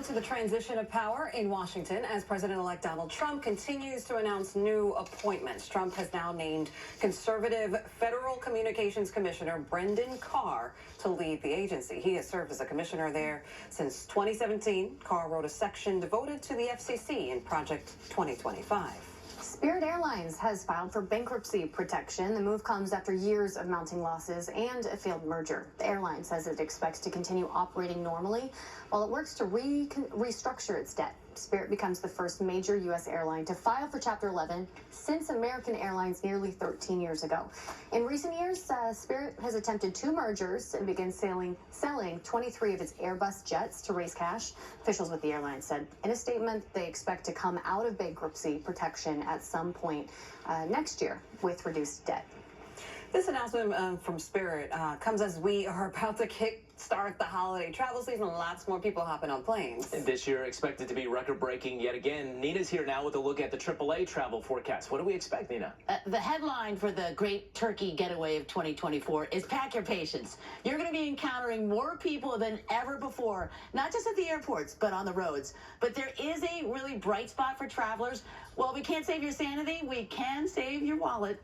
to the transition of power in Washington as President-elect Donald Trump continues to announce new appointments. Trump has now named conservative Federal Communications Commissioner Brendan Carr to lead the agency. He has served as a commissioner there since 2017. Carr wrote a section devoted to the FCC in Project 2025. Spirit Airlines has filed for bankruptcy protection. The move comes after years of mounting losses and a failed merger. The airline says it expects to continue operating normally while it works to restructure its debt. Spirit becomes the first major U.S. airline to file for Chapter 11 since American Airlines nearly 13 years ago. In recent years, Spirit has attempted 2 mergers and began selling 23 of its Airbus jets to raise cash. Officials with the airline said in a statement they expect to come out of bankruptcy protection at some point next year with reduced debt. This announcement from Spirit comes as we are about to start the holiday travel season. Lots more people hopping on planes. And this year expected to be record-breaking yet again. Nina's here now with a look at the AAA travel forecast. What do we expect, Nina? The headline for the Great Turkey Getaway of 2024 is pack your patience. You're going to be encountering more people than ever before, not just at the airports, but on the roads. But there is a really bright spot for travelers. Well, we can't save your sanity. We can save your wallet.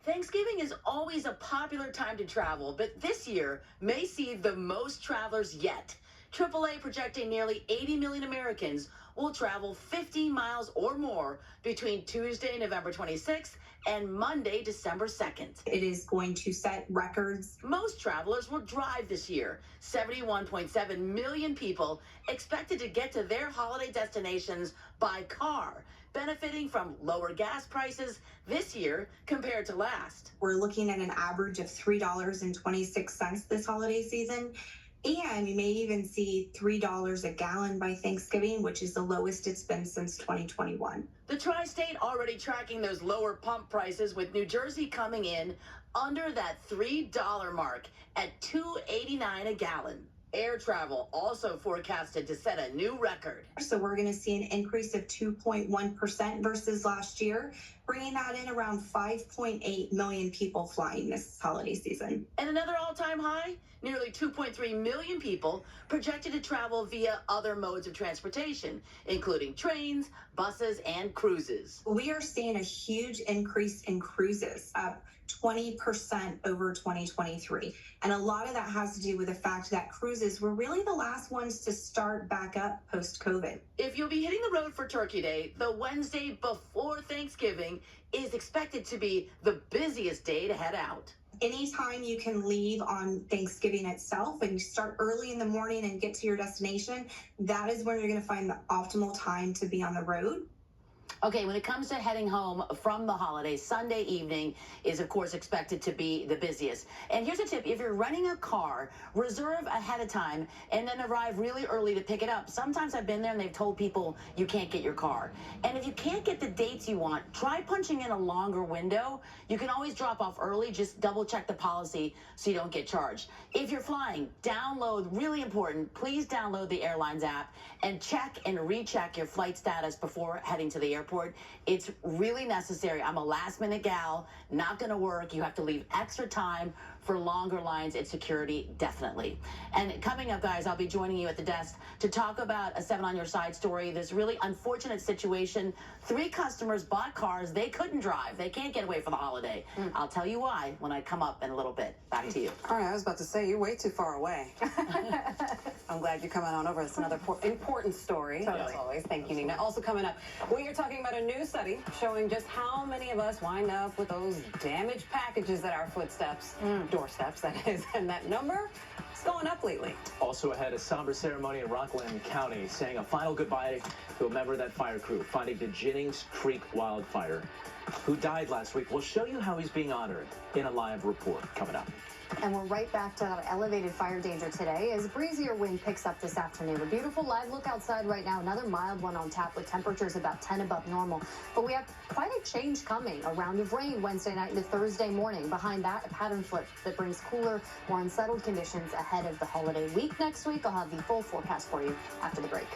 Thanksgiving is always a popular time to travel, but this year may see the most travelers yet. AAA projecting nearly 80 million Americans will travel 50 miles or more between Tuesday, November 26th and Monday, December 2nd. It is going to set records. Most travelers will drive this year. 71.7 million people expected to get to their holiday destinations by car, benefiting from lower gas prices this year compared to last. We're looking at an average of $3.26 this holiday season. And you may even see $3 a gallon by Thanksgiving, which is the lowest it's been since 2021. The tri-state already tracking those lower pump prices, with New Jersey coming in under that $3 mark at $2.89 a gallon. Air travel also forecasted to set a new record. So we're going to see an increase of 2.1% versus last year, bringing that in around 5.8 million people flying this holiday season. And another all-time high, nearly 2.3 million people projected to travel via other modes of transportation, including trains, buses, and cruises. We are seeing a huge increase in cruises, up 20% over 2023. And a lot of that has to do with the fact that cruises were really the last ones to start back up post-COVID. If you'll be hitting the road for Turkey Day, the Wednesday before Thanksgiving is expected to be the busiest day to head out. Anytime you can leave on Thanksgiving itself and you start early in the morning and get to your destination, that is when you're going to find the optimal time to be on the road. Okay, when it comes to heading home from the holidays, Sunday evening is, of course, expected to be the busiest. And here's a tip. If you're renting a car, reserve ahead of time and then arrive really early to pick it up. Sometimes I've been there and they've told people you can't get your car. And if you can't get the dates you want, try punching in a longer window. You can always drop off early. Just double check the policy so you don't get charged. If you're flying, download, really important, please download the airlines app and check and recheck your flight status before heading to the airport. It's really necessary. I'm a last minute gal, not going to work. You have to leave extra time for longer lines at security, definitely. And coming up, guys, I'll be joining you at the desk to talk about a 7 on Your Side story. This really unfortunate situation. 3 customers bought cars they couldn't drive. They can't get away for the holiday. I'll tell you why when I come up in a little bit. Back to you. All right, I was about to say, you're way too far away. I'm glad you're coming on over. It's another important story, as always. Thank you, Nina. Also coming up, we are talking about a new study showing just how many of us wind up with those damaged packages at our doorsteps, that is, and that number is going up lately. Also ahead, a somber ceremony in Rockland County, saying a final goodbye to a member of that fire crew fighting the Jennings Creek wildfire, who died last week. We'll show you how he's being honored in a live report coming up. And we're right back to that elevated fire danger today as breezier wind picks up this afternoon. A beautiful live look outside right now. Another mild one on tap with temperatures about 10 above normal. But we have quite a change coming. A round of rain Wednesday night into Thursday morning. Behind that, a pattern flip that brings cooler, more unsettled conditions ahead of the holiday week. Next week, I'll have the full forecast for you after the break.